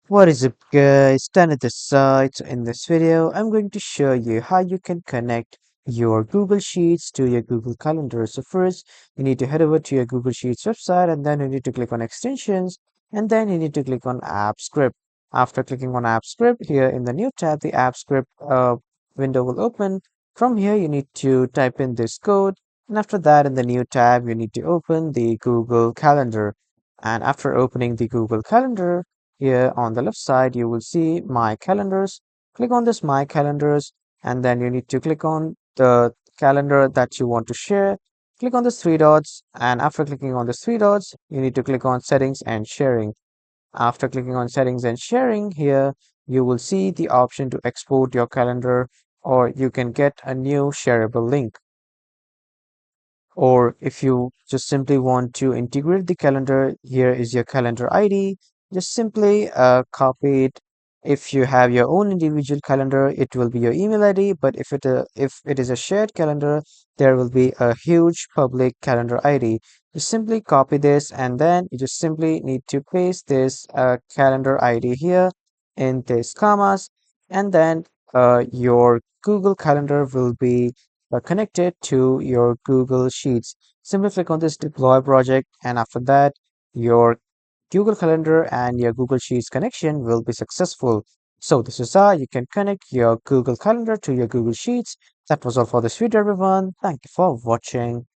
What is up guys, Stan at the side. So in this video, I'm going to show you how you can connect your Google Sheets to your Google Calendar. So first, you need to head over to your Google Sheets website and then you need to click on extensions and then you need to click on app script. After clicking on app script, here in the new tab, the app script window will open. From here, you need to type in this code and after that in the new tab, you need to open the Google Calendar. And after opening the Google Calendar, here on the left side, you will see My Calendars. Click on this My Calendars, and then you need to click on the calendar that you want to share. Click on the three dots, and after clicking on the three dots, you need to click on Settings and Sharing. After clicking on Settings and Sharing, here you will see the option to export your calendar, or you can get a new shareable link. Or if you just simply want to integrate the calendar, here is your calendar ID. Just simply copy it. If you have your own individual calendar, it will be your email ID. But if it is a shared calendar, there will be a huge public calendar ID. Just simply copy this, and then you just simply need to paste this calendar ID here in this commas, and then your Google Calendar will be connected to your Google Sheets. Simply click on this deploy project, and after that, your Google Calendar and your Google Sheets connection will be successful. So this is how you can connect your Google Calendar to your Google Sheets. That was all for this video, everyone. Thank you for watching.